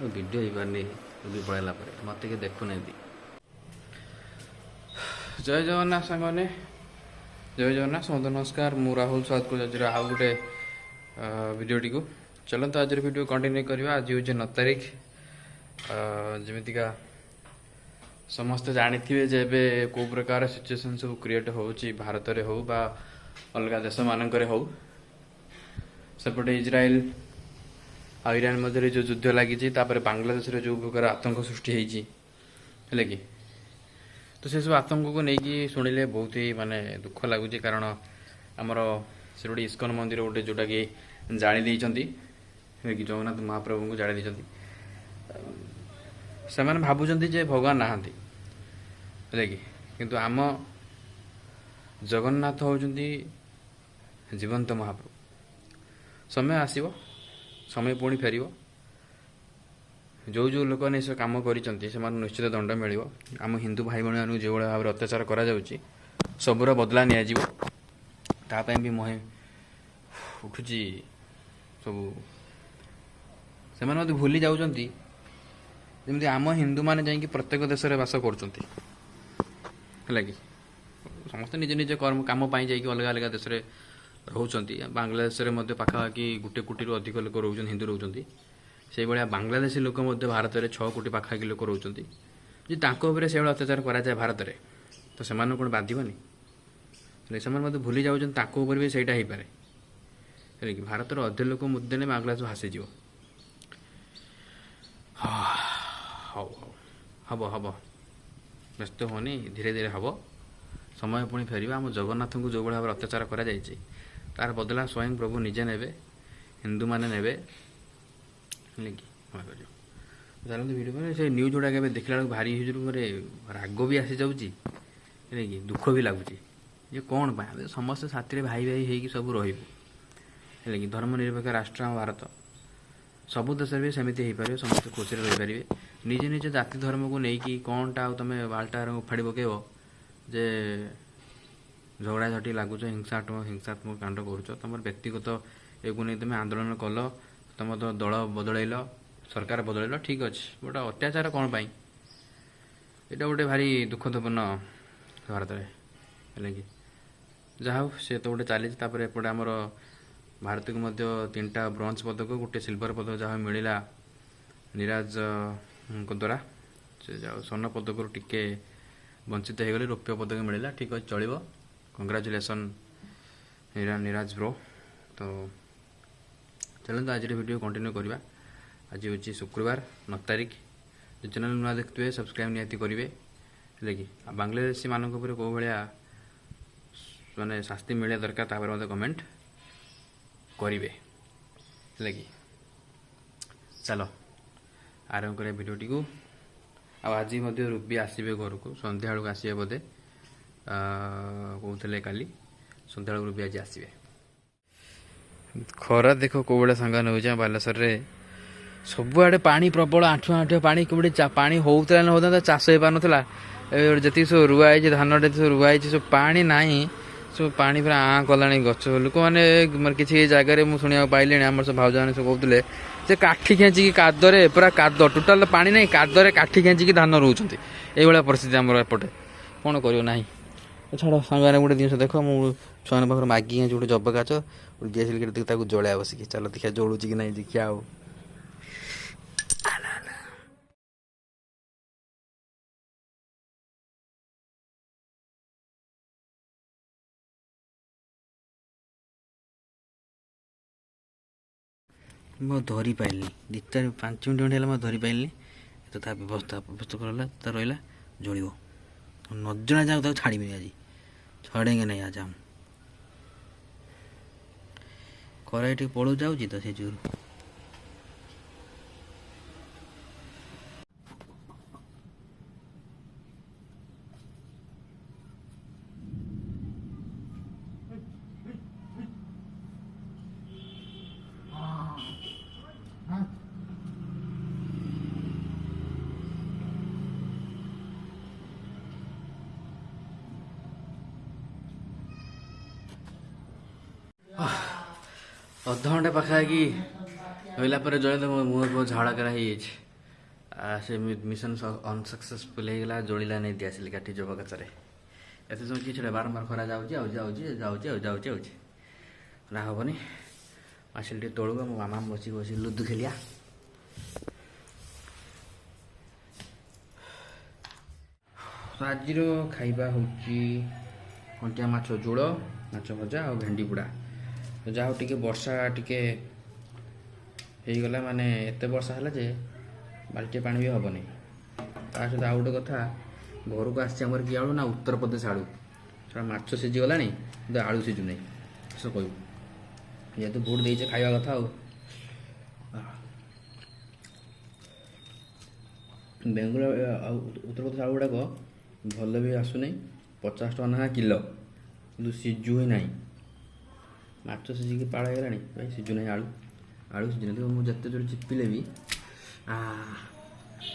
Video ହେଇପାରୁନି ରୋଗୀ ପଳେଇଲା ପରେ ମୋତେ କିଏ ଦେଖୁନାହାନ୍ତି। ଜୟ ଜଗନ୍ନାଥ ସାଙ୍ଗମାନେ, ଜୟ ଜଗନ୍ନାଥ, ସମସ୍ତ ନମସ୍କାର। ମୁଁ ରାହୁଲ ସ୍ୱାଗତ କରୁଛି ଆଜିର ଆଉ ଗୋଟେ ଭିଡ଼ିଓଟିକୁ। ଚାଲନ୍ତୁ ଆଜିର ଭିଡ଼ିଓ କଣ୍ଟିନ୍ୟୁ କରିବା। ଆଜି ହେଉଛି 9 ତାରିଖ। ଯେମିତିକା ସମସ୍ତେ ଜାଣିଥିବେ ଯେ ଏବେ କେଉଁ ପ୍ରକାର ସିଚୁଏସନ୍ ସବୁ କ୍ରିଏଟ୍ ହେଉଛି ଭାରତରେ ହେଉ ବା ଅଲଗା ଦେଶମାନଙ୍କରେ ହେଉ। ସେପଟେ ଇସ୍ରାଏଲ ଆଉ ଇରାନ ମଧ୍ୟରେ ଯେଉଁ ଯୁଦ୍ଧ ଲାଗିଛି, ତାପରେ ବାଂଲାଦେଶରେ ଯେଉଁ ପ୍ରକାର ଆତଙ୍କ ସୃଷ୍ଟି ହେଇଛି, ହେଲେ କି ତ ସେସବୁ ଆତଙ୍କକୁ ନେଇକି ଶୁଣିଲେ ବହୁତ ହି ମାନେ ଦୁଃଖ ଲାଗୁଛି। କାରଣ ଆମର ସେ ଗୋଟେ ଇସ୍କନ ମନ୍ଦିର ଗୋଟେ ଯେଉଁଟାକି ଜାଳି ଦେଇଛନ୍ତି, କି ଜଗନ୍ନାଥ ମହାପ୍ରଭୁଙ୍କୁ ଜାଳି ଦେଇଛନ୍ତି। ସେମାନେ ଭାବୁଛନ୍ତି ଯେ ଭଗବାନ ନାହାନ୍ତି, ହେଲେ କି କିନ୍ତୁ ଆମ ଜଗନ୍ନାଥ ହେଉଛନ୍ତି ଜୀବନ୍ତ ମହାପ୍ରଭୁ। ସମୟ ଆସିବ, ସମୟ ପୁଣି ଫେରିବ। ଯେଉଁ ଲୋକମାନେ ଏସବୁ କାମ କରିଛନ୍ତି ସେମାନଙ୍କୁ ନିଶ୍ଚିତ ଦଣ୍ଡ ମିଳିବ। ଆମ ହିନ୍ଦୁ ଭାଇ ଭଉଣୀମାନଙ୍କୁ ଯେଉଁଭଳି ଭାବରେ ଅତ୍ୟାଚାର କରାଯାଉଛି ସବୁର ବଦଲା ନିଆଯିବ। ତା ପାଇଁ ବି ମହେ ଉଠୁଛି ସବୁ। ସେମାନେ ମଧ୍ୟ ଭୁଲି ଯାଉଛନ୍ତି ଯେମିତି ଆମ ହିନ୍ଦୁମାନେ ଯାଇକି ପ୍ରତ୍ୟେକ ଦେଶରେ ବାସ କରୁଛନ୍ତି, ହେଲା କି ସମସ୍ତେ ନିଜ ନିଜ କାମ ପାଇଁ ଯାଇକି ଅଲଗା ଅଲଗା ଦେଶରେ ରହୁଛନ୍ତି। ବାଂଲାଦେଶରେ ମଧ୍ୟ ପାଖାପାଖି 1 କୋଟିରୁ ଅଧିକ ଲୋକ ରହୁଛନ୍ତି, ହିନ୍ଦୁ ରହୁଛନ୍ତି। ସେଇଭଳିଆ ବାଂଲାଦେଶୀ ଲୋକ ମଧ୍ୟ ଭାରତରେ 6 କୋଟି ପାଖାପାଖି ଲୋକ ରହୁଛନ୍ତି। ଯଦି ତାଙ୍କ ଉପରେ ସେଇଭଳିଆ ଅତ୍ୟାଚାର କରାଯାଏ ଭାରତରେ, ତ ସେମାନଙ୍କୁ କ'ଣ ବାଧିବନି? ହେଲେ ସେମାନେ ମଧ୍ୟ ଭୁଲି ଯାଉଛନ୍ତି ତାଙ୍କ ଉପରେ ବି ସେଇଟା ହେଇପାରେ, ହେଲେ କି ଭାରତର ଅଧେ ଲୋକ ମୁଦ୍ଦେନେ ବାଂଲାଦେଶ ଭାସିଯିବ। ହଉ ହବ ହବ, ବ୍ୟସ୍ତ ହୁଅନି, ଧୀରେ ଧୀରେ ହବ। ସମୟ ପୁଣି ଫେରିବା। ଆମ ଜଗନ୍ନାଥଙ୍କୁ ଯେଉଁଭଳି ଭାବରେ ଅତ୍ୟାଚାର କରାଯାଇଛି ତାର ବଦଲା ସ୍ୱୟଂ ପ୍ରଭୁ ନିଜେ ନେବେ, ହିନ୍ଦୁମାନେ ନେବେ, ହେଲେ କି କରିବ। ଚାଲନ୍ତୁ ଭିଡ଼ିଓ ପରେ ସେ ନ୍ୟୁଜ୍ ଗୁଡ଼ାକ ଏବେ ଦେଖିଲା ବେଳକୁ ଭାରି ମାନେ ରାଗ ବି ଆସିଯାଉଛି, ହେଲେ କି ଦୁଃଖ ବି ଲାଗୁଛି ଯେ କ'ଣ ପାଇଁ ଆମେ ସମସ୍ତେ ସାଥିରେ ଭାଇ ଭାଇ ହେଇକି ସବୁ ରହିବୁ, ହେଲେ କି ଧର୍ମ ନିରପେକ୍ଷ ରାଷ୍ଟ୍ର ଆମ ଭାରତ। ସବୁ ଦେଶରେ ବି ସେମିତି ହେଇପାରିବ, ସମସ୍ତେ ଖୁସିରେ ରହିପାରିବେ। ନିଜ ନିଜ ଜାତି ଧର୍ମକୁ ନେଇକି କ'ଣଟା ଆଉ ତୁମେ ବାଲ୍ଟା ଉଫାଡ଼ି ପକାଇବ ଯେ ଝଗଡ଼ାଝାଟି ଲାଗୁଛ, ହିଂସାତ୍ମକ କାଣ୍ଡ କରୁଛ। ତୁମର ବ୍ୟକ୍ତିଗତ ଏକୁ ନେଇ ତୁମେ ଆନ୍ଦୋଳନ କଲ, ତୁମ ଦଳ ବଦଳେଇଲ, ସରକାର ବଦଳେଇଲ, ଠିକ୍ ଅଛି। ଗୋଟେ ଅତ୍ୟାଚାର କ'ଣ ପାଇଁ? ଏଇଟା ଗୋଟେ ଭାରି ଦୁଃଖଦପୂର୍ଣ୍ଣ ଭାରତରେ, ହେଲେ କି ଯାହା ହଉ ସେ ତ ଗୋଟେ ଚାଲିଛି। ତାପରେ ଏପଟେ ଆମର ଭାରତକୁ ମଧ୍ୟ 3ଟା ବ୍ରୋଞ୍ଜ ପଦକ, 1 ସିଲଭର ପଦକ ଯାହା ମିଳିଲା ନିରାଜଙ୍କ ଦ୍ୱାରା। ସେ ଯାଉ ସ୍ୱର୍ଣ୍ଣ ପଦକରୁ ଟିକେ ବଞ୍ଚିତ ହେଇଗଲେ, ରୌପ୍ୟ ପଦକ ମିଳିଲା, ଠିକ୍ ଅଛି, ଚଳିବ। Congratulation Niraj bro. ତ ଚାଲନ୍ତୁ ଆଜିର ଭିଡ଼ିଓ କଣ୍ଟିନ୍ୟୁ କରିବା। ଆଜି ହେଉଛି ଶୁକ୍ରବାର 9 ତାରିଖ। ଯେ ଚ୍ୟାନେଲ୍ ନୂଆ ଦେଖୁଥିବେ ସବସ୍କ୍ରାଇବ୍ ନିହାତି କରିବେ, ହେଲେ କି ଆଉ ବାଂଲାଦେଶୀମାନଙ୍କ ଉପରେ କେଉଁ ଭଳିଆ ମାନେ ଶାସ୍ତି ମିଳିବା ଦରକାର ତାପରେ ମଧ୍ୟ କମେଣ୍ଟ କରିବେ, ହେଲେ କି ଚାଲ ଆରମ୍ଭ କରିବା ଭିଡ଼ିଓଟିକୁ। ଆଉ ଆଜି ମଧ୍ୟ ରୁବି ଆସିବେ ଘରକୁ, ସନ୍ଧ୍ୟାବେଳକୁ ଆସିବେ ବୋଧେ, କହୁଥିଲେ କାଲି ସନ୍ଧ୍ୟାବେଳକୁ ରୁବି ଆଜି ଆସିବେ। ଖରା ଦେଖ କେଉଁ ଭଳିଆ ସାଙ୍ଗ ନେଉଛି ଆମ ବାଲେଶ୍ୱରରେ। ସବୁଆଡ଼େ ପାଣି ପ୍ରବଳ, ଆଣ୍ଠୁଆ ଆଣ୍ଠୁଆ ପାଣି। କେଉଁଠି ପାଣି ହେଉଥିଲା ନା ହେଉଥିଲା, ଚାଷ ହେଇପାରୁନଥିଲା। ଏବେ ଯେତିକି ସବୁ ରୁଆ ହେଇଛି, ଧାନଟେ ସବୁ ରୁଆ ହେଇଛି, ସବୁ ପାଣି ନାହିଁ। ସବୁ ପାଣି ପୁରା କଲାଣି ଗଛ। ଲୋକମାନେ କିଛି ଜାଗାରେ ମୁଁ ଶୁଣିବାକୁ ପାଇଲିଣି, ଆମର ସବୁ ଭାଉଜମାନେ ସବୁ କହୁଥିଲେ ଯେ କାଠି ଖେଞ୍ଚିକି କାଦରେ, ପୁରା କାଦ, ଟୋଟାଲ ପାଣି ନାହିଁ, କାଦରେ କାଠି ଖେଞ୍ଚିକି ଧାନ ରୋଉଛନ୍ତି। ଏଇଭଳିଆ ପରିସ୍ଥିତି ଆମର ଏପଟେ। କ'ଣ କରିବ ନାହିଁ। ଛାଡ଼ ସାଙ୍ଗମାନେ, ଗୋଟେ ଜିନିଷ ଦେଖ, ମୁଁ ଛୁଆଙ୍କ ପାଖରୁ ମାଗି ଆଣିଛି ଗୋଟେ ଜବ କାଚ, ଗୋଟେ ଦିଆସିଲି ଟିକେ ତାକୁ ଜଳେଇବା ବସିକି। ଚାଲ ଦେଖିବା ଜଳୁଛି କି ନାହିଁ, ଦେଖିବା ଆଉ। ମୁଁ ଧରି ପାରିଲିନି, 2-5 ମିନିଟ୍ ଖଣ୍ଡେ ହେଲା ମୁଁ ଧରି ପାରିଲିନି। ତ ତା ବ୍ୟବସ୍ଥା କରାଲା, ତା ରହିଲା ଜଳିବ। ନଜଣା ଯାଉ ତାକୁ ଛାଡ଼ିବିନି ଆଜି, ଛଡ଼େଇକି ନାହିଁ ଆଜି। ଆମ ଖରା ଟିକେ ପଳଉ ଯାଉଛି ତ ସେ ଯୋଗୁଁ। ଅଧଘଣ୍ଟା ପାଖାପାଖି ରହିଲା ପରେ ଜଳେ ତ ମୋ ମୁହଁ ଝାଳ କରା ହେଇଯାଇଛି। से मिशन अनसक्सेसफुल होगा जोड़ा नहीं दी आसिली काठी जब गचरे एत समय किसी बारंबार खरा जाऊँगी ना हेनी आसिल टे तौक मो मामा बस बस लुडु खेलिया आज खाइबा हूँ कंटिया माछ झोल माछ भजा और भेंडी बुड़ा तो जहाँ टे वर्षा टे होगला माने एत वर्षा है जे बाल्टी पानी भी हेनी ता सहित आउ गोटे कथा घर को आमर कि आलू ना उत्तर प्रदेश आलू थोड़ा माछ सीझीगला आलू सीझु नहीं सो कहू ये तो भोट देचे खाଇବା कथा बेंगल उत्तर प्रदेश आलू गुड़ाक भल भी आसुना 50 टका ना किलो कि सीझु ही ना माछ सीझिकी पाड़ होगा भाई सीझु ना आलू आलू सीझु ना मुझे जोड़े चिपिले भी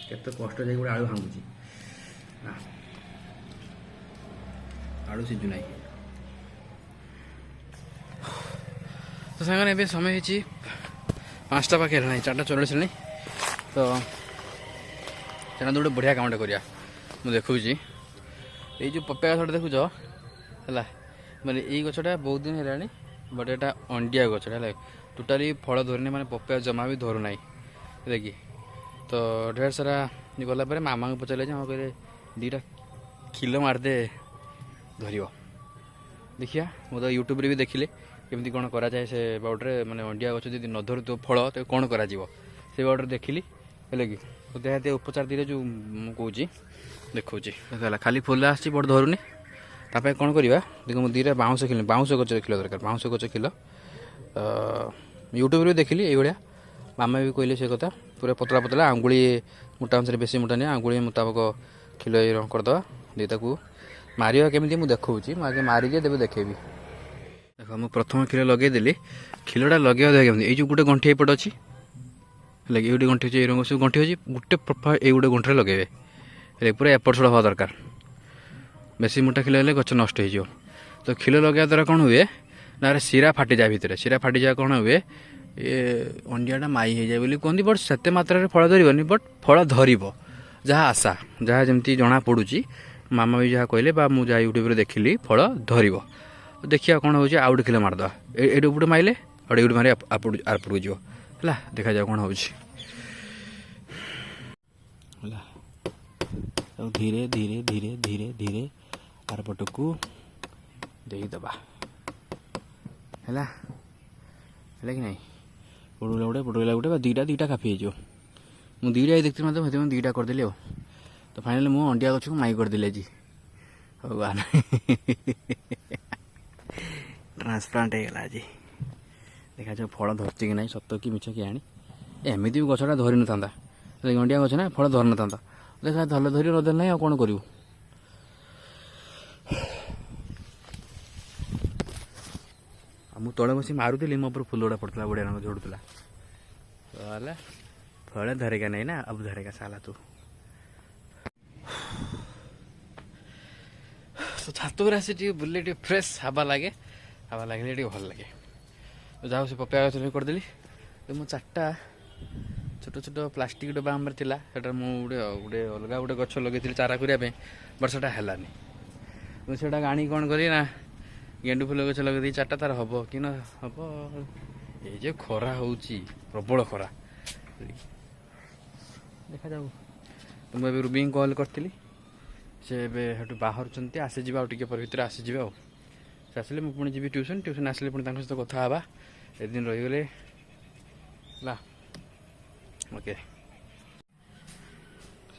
केते कष्ट जाए गोटे आलू भांगुची आलू सीझु ना तो सागर ए समय हो 5टा पाखे है 4टा 44 है तो चलो गोटे बढ़िया कामटा करिया मु देखुची ये जो पपया गछटा देखुच है माने ये गछटा बहुत दिन है बट एटा अंडिया गछटा है टोटाली फल धरने माने पपया जमा भी धरू ना देखिए तो ढेर सारा गला मामा को पचारे हाँ कहे 2टा किलो मारदे धर देखिया मो तो यूट्यूब रे भी देखिले केमती कौन करा जाए से बाउड्रे माने अंडिया गछ जब न धर तो फल तो कौन करा से बाउड्रे देखिली है कि देहाती उपचार धीरे जो मुझे देखा देखा खाली फुल आसी बड़ धरुनी ताप कौन करवा देख मुझे 2टा बाउंस किलो बाउंस गच किलो दरकार बाउंस गच किलो यूट्यूब देखिली ये मामा भी कहले से कथा पूरा पतला पतला आंगुड़ी मोटा अनुसार बेसी मोटा नहीं आंगुड़ी मुताबक किलो करदे दुईटा को मारिया केमी मुझे देखा मुझे मारिके देवे देखेबी देख मुझे प्रथम क्षीर लगेदेली क्षीरटा लगे केमी ये जो गोटे गंठी एपट अच्छी लगे ये गंठी अच्छे रंग सब गंठी अच्छी गोटे प्रफा ये गोटे गंठे लगे पूरा एपट सेपट हवा दरकार बेसी मोटा क्षीर हेल्ले गच नष्ट हो तो क्षीर लगे द्वारा कौन हुए ना शिरा फाटी जाए भितर शिरा फाटी जाए कौन हुए ये अंडियाटा माई हो जाए बोली कहते बट से मात्रा फल धरनी बट फल धर जहाँ आशा जहाँ जमी जना पड़ुची मामा भी जहाँ कहले मुझे जहाँ यूट्यूब देखिली फल धर देखिए कौन हो आउट किलो मारदा ये उपटे मारे और ये मारे आरपटू जीव है देखा जाए कौन हो धीरे धीरे धीरे धीरे धीरे आरपट को देदबा है कि नहीं पड़ूला गोटे 2टा काफी हो मुझे 2टा देखती मतलब 2टा करदेली तो फाइनाली मुझे अंडिया गछ को माई करदेली जी भगवान ट्रांसप्लांट होगा आज देखा जाए फल धरती कि ना सत कि मिछ कि आनी एमती भी गछटा धरी न था अंडिया गछ ना फल धर न था देखा धर धरी नदे ना आ कौन करूँ मु तले बस मारुली मो फुल गुड़ा पड़ता बढ़िया रंग झोड़ूला तो फल धरेगा नहीं ना अब धरेगा साला तू तो छात आसी बुले फ्रेश हवा लगे भल लगे तो जहाँ से पपया गछ करदेली तो मो 4टा छोट छोट प्लास्टिक डब्बा आम था मुझे गोटे अलग गोटे गछ लगे चारा करने बट से है मुझे आनी कौन करी ना गेंडू फुल गछ लगे 4टा तार हम कि ना हम ये खरा हो प्रबल खरा देखा जाऊ तो मुझे रूबी कॉल करी से बाहर आसीज भितर आसीजे से आसिले मुझे पुणी जी ट्यूशन आसिले पुणी सहित कथा हाँ एक दिन रहीगले ओके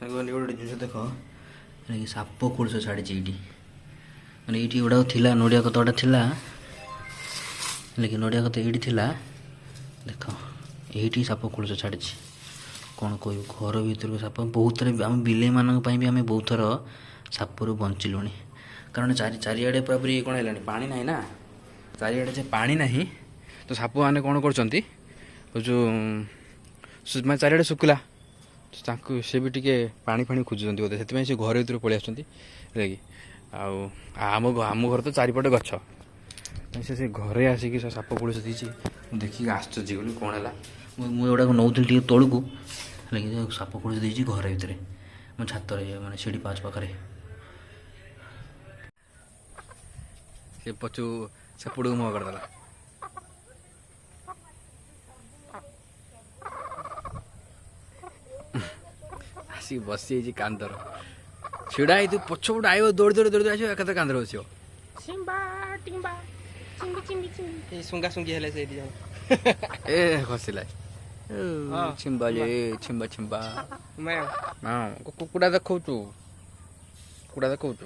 गोटे जिन देख साप कुड़स छाड़ी मैंने ये गुड़ा था नड़िया कतटा था लेकिन नड़िया कत ये देख ये साप कुड़स छाड़ी कौन कह घर भर साप बहुत थर आम बिले मानी भी आम बहुत थर सापुर बंचलु कारण चारिड़े पूरापूरी कौन है पानी ना ना चारिड़े से पानी ना तो साप मैंने कौन कर जो मैं चारिड़े शुक्ला सी भी टे पानी फाणी खोजुंट बोधे से घर भर पलि आसि आम घर तो चारिपटे गछ से घरे आसिक साप पुलिस देखिए आश्चर्य बोली कौन है मुझे गुड़ाक नौली तौक ଲାଗି ସାପ ଖୋଳି ଦେଇଛି ଘର ଭିତରେ ମୋ ଛାତରେ ମାନେ ସିଡ଼ି ପାହାଚ ପାଖରେ। ସେ ପଛକୁ ସେପଟକୁ ମୁହଁ କରିଦେଲା। ଆସିକି ବସିଯାଇଛି କାନ୍ଦର ଛିଡ଼ା ହେଇଥିବ ପଛପଟେ ଆଇବ ଦୌଡ଼ି ଦୌଡ଼ି ଦୌଡ଼ି ଆସିବ ଏକାଥରେ କାନ୍ଦରେ ବସିବ। ସୁଙ୍ଗା ସୁଙ୍ଗି ହେଲେ ସେଇଠି ଏ ହସିଲା ଛିମ୍ବା ଯେ ଛିମ୍ବା ଛିମ୍ବା। ହଁ କୁକୁଡ଼ା ଦେଖାଉଛୁ କୁକୁଡ଼ା ଦେଖାଉଛୁ।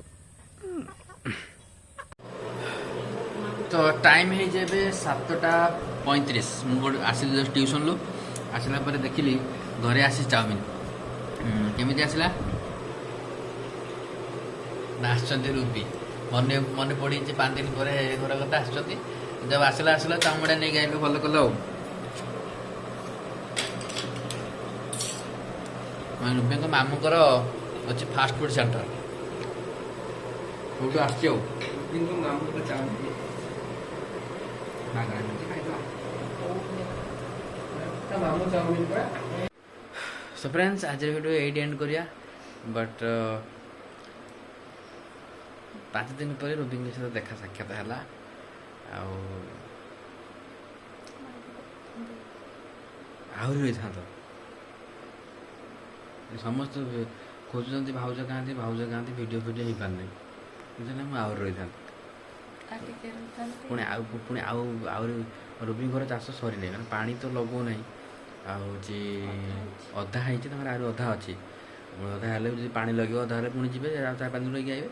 ତ ଟାଇମ୍ ହେଇଛି ଏବେ 7:35। ମୁଁ ଗୋଟେ ଆସିଲି ଜଷ୍ଟ ଟ୍ୟୁସନ୍ରୁ ଆସିଲା ପରେ ଦେଖିଲି ଘରେ ଆସି ଚାଉମିନ୍। କେମିତି ଆସିଲା ନା ଆସିଛନ୍ତି ରୁବି ମନେ ମନେ ପଡ଼ିଛି 5 ଦିନ ପରେ ଘର କଥା ଆସିଛନ୍ତି। ଯब ଆସିଲା ଚାଉମିନ୍ ନେଇକି ଆଇଲୁ ଭଲ କଲ ଆଉ। ରୁବିଙ୍କ ମାମୁଙ୍କର ଅଛି ଫାଷ୍ଟ ଫୁଡ୍ ସେଣ୍ଟର ସେଇଠୁ ଆସିଛି ଆଉ। ସୋ ଫ୍ରେଣ୍ଡସ୍ ଆଜିର ଭିଡ଼ିଓ ଏଇଠି ଏଣ୍ଡ କରିବା। ବଟ୍ 5 ଦିନ ପରେ ରୁବିଙ୍କ ସହିତ ଦେଖା ସାକ୍ଷାତ ହେଲା ଆଉ ଆହୁରି ରହିଥାନ୍ତ। ସମସ୍ତେ ଖୋଜୁଛନ୍ତି ଭାଉଜ କାହାନ୍ତି ଭିଡ଼ିଓ ହେଇପାରୁନି ବୁଝିଲେ ମୁଁ ଆହୁରି ରହିଥାନ୍ତି। ପୁଣି ଆହୁରି ରୁବିଙ୍କର ଚାଷ ସରିନାହିଁ ମାନେ ପାଣି ତ ଲଗାଉନାହିଁ ଆଉ ହେଉଛି ଅଧା ହେଇଛି ତାଙ୍କର ଆହୁରି ଅଧା ଅଛି। ଅଧା ହେଲେ ଯଦି ପାଣି ଲଗେଇବ ଅଧା ହେଲେ ପୁଣି ଯିବେ 4-5 ଦିନ ରହିକି ଆଇବେ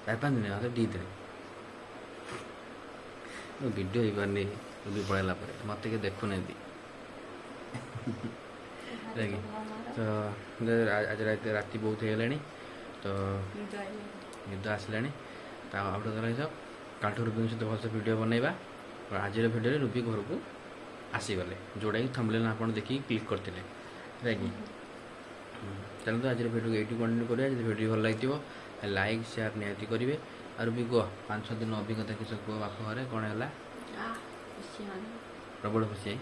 4-5 ଦିନ ଆଉ 2 ଦିନ ଭିଡ଼ିଓ ହେଇପାରୁନି ରୁବି ପଳେଇଲା ପରେ ମୋତେ କିଏ ଦେଖୁନାହାନ୍ତି। ତ ଆଜି ରାତି ବହୁତ ହେଇଗଲାଣି ତ ନିଦ ଆସିଲାଣି ତ ଆଉ ଗୋଟେ କଥା ହିସାବ କାଲିଠୁ ରୁବିଙ୍କ ସହିତ ଭଲସେ ଭିଡ଼ିଓ ବନେଇବା। ଆଜିର ଭିଡ଼ିଓରେ ରୁବି ଘରକୁ ଆସିଗଲେ ଯେଉଁଟାକି ଥମ୍ବନେଲ୍ ଆପଣ ଦେଖିକି କ୍ଲିକ୍ କରିଥିଲେ ରାଇକି। ଚାଲନ୍ତୁ ଆଜିର ଭିଡ଼ିଓକୁ ଏଇଠି କଣ୍ଟିନ୍ୟୁ କରିବା। ଯଦି ଭିଡ଼ିଓ ଭଲ ଲାଗିଥିବ ଲାଇକ୍ ସେୟାର ନିହାତି କରିବେ। ଆଉ ରୁବି କୁହ 5-6 ଦିନ ଅଭିଜ୍ଞତା କିଛି କୁହ ବାପ ଘରେ କ'ଣ ହେଲା? ପ୍ରବଳ ଖୁସି।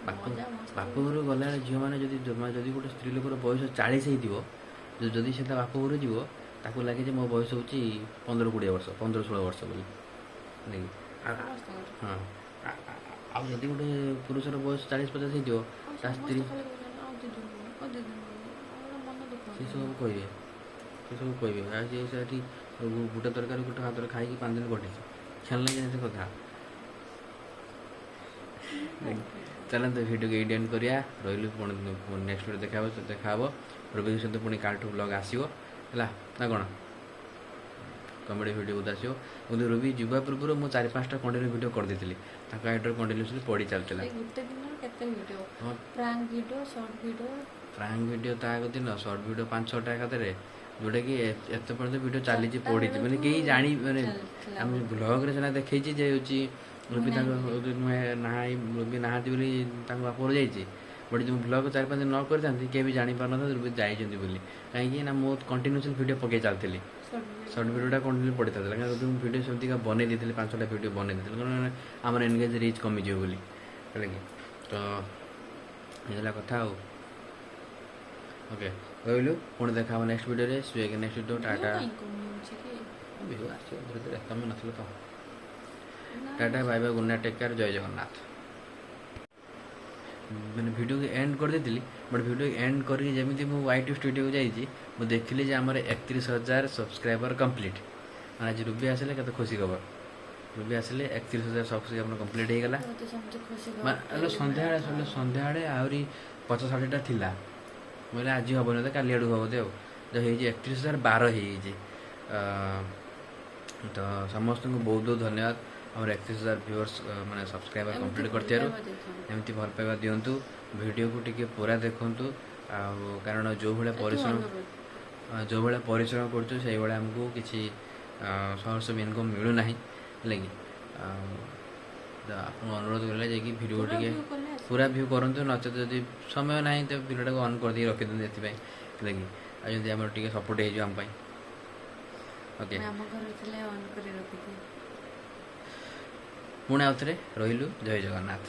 ବାପ ଘରୁ ଗଲାବେଳେ ଝିଅମାନେ ଯଦି ଗୋଟେ ସ୍ତ୍ରୀ ଲୋକର ବୟସ 40 ହେଇଥିବ ଯଦି ସେ ତା ବାପ ଘରୁ ଯିବ ତାକୁ ଲାଗେ ଯେ ମୋ ବୟସ ହେଉଛି 15-20 ବର୍ଷ 15-16 ବର୍ଷ ବୋଲି। ହଁ ଆଉ ଯଦି ଗୋଟେ ପୁରୁଷର ବୟସ 40-50 ହେଇଥିବ ତା ସ୍ତ୍ରୀ ସେସବୁ କହିବେ ଆଉ ଯେ ସେଠି ଗୋଟେ ତରକାରୀ ଗୋଟେ ହାତରେ ଖାଇକି 5 ଦିନ କଟିଛି ଖେଳ ଲାଗେ ସେ କଥା। ଚାଲନ୍ତୁ ଭିଡ଼ିଓକୁ ଏଇଠି ଏଣ୍ଡ କରିବା। ରହିଲୁ ପୁଣି ନେକ୍ସଟ ଭିଡ଼ିଓ ଦେଖାହେବ। ରୁବିଙ୍କ ସହିତ ପୁଣି କାଲିଠୁ ବ୍ଲଗ୍ ଆସିବ ହେଲା ନା କ'ଣ କମେଡ଼ି ଭିଡ଼ିଓ ବହୁତ ଆସିବ। କିନ୍ତୁ ରୁବି ଯିବା ପୂର୍ବରୁ ମୁଁ 4-5ଟା କଣ୍ଟିନ୍ୟୁ ଭିଡ଼ିଓ କରିଦେଇଥିଲି ତାଙ୍କ ଆଇଡ଼ିରେ କଣ୍ଟିନ୍ୟୁସଲି ପଡ଼ି ଚାଲିଥିଲା। ପ୍ରାଙ୍କ ଭିଡ଼ିଓ ତା ଆଗ ଦିନ ସର୍ଟ ଭିଡ଼ିଓ 5-6ଟା ଏକାଥରେ ଯେଉଁଟାକି ଏତେ ପର୍ଯ୍ୟନ୍ତ ଭିଡ଼ିଓ ଚାଲିଛି ପଡ଼ିଛି ମାନେ କେହି ଜାଣି ମାନେ ଆମେ ବ୍ଲଗ୍ରେ ସିନା ଦେଖେଇଛି ଯେ ହେଉଛି ରୁବି ରୁବି ନାହାନ୍ତି ବୋଲି ତାଙ୍କ ବାପ ଘର ଯାଇଛି। ବଟ୍ ଯଦି ମୁଁ ବ୍ଲଗ୍ 4-5 ଦିନ ନ କରିଥାନ୍ତି କେହି ବି ଜାଣିପାରୁନଥାନ୍ତି ରୁବି ଯାଇଛନ୍ତି ବୋଲି। କାହିଁକି ନା ମୁଁ କଣ୍ଟିନ୍ୟୁସଲି ଭିଡ଼ିଓ ପକାଇ ଚାଲିଥିଲି ସର୍ଟ ଭିଡ଼ିଓଟା କଣ୍ଟିନ୍ୟୁ ପଡ଼ିଥାଥିଲା କାରଣ ରୁବି ମୁଁ ଭିଡ଼ିଓ ସେମିତିକା ବନେଇ ଦେଇଥିଲି 5-6ଟା ଭିଡ଼ିଓ ବନେଇ ଦେଇଥିଲି କାରଣ ଆମର ଏନଗେଜ୍ ରିଚ୍ କମିଯିବ ବୋଲି ହେଲା କି। ତ ହେଇଗଲା କଥା ଆଉ ଓକେ ରହିଲୁ ପୁଣି ଦେଖା ହେବ ନେକ୍ସଟ ଭିଡ଼ିଓରେ। ନେକ୍ସଟ ଭିଡ଼ିଓ ଟାଟା ଭିଡ଼ିଓ ଆସିବ ଧୀରେ ଧୀରେ ତମେ ନଥିଲ ତ tata bye bye good night take care जय जगन्नाथ। मैंने वीडियो को एंड कर देती बट वीडियो एंड करके जमी मुझे YT स्टूडियो को जाइए मुझे देखिली जे आमर 31,000 सब्सक्राइबर कंप्लीट मैंने आज रुबी आसिले के खुशी खबर रुबी आसिले 31,000 सब्सक्राइबर कंप्लीट हो गला। सन्ध्या आहरी 50-60टा थिला बोले आज हेन तो काली आड़ू हम बोधे जो 31,012 तो समस्त को बहुत बहुत धन्यवाद आम 31,000 व्यूअर्स मैंने सब्सक्राइबर कंप्लीट करती एमती भल पाइबा दिंतु वीडियो को टिके पूरा देखु कारण जो भाया परिश्रम करमको किसी सोर्स ऑफ इनकम मिलूना है कि आप अनुरोध करें कि वीडियो टिके पूरा व्यू करूँ नचेत जदि समय ना तो वीडियो को ऑन कर दी रखी दिखाई लगे आदि आम टे सपोर्ट होम ओके पुणे आउ थे रही जय जगन्नाथ।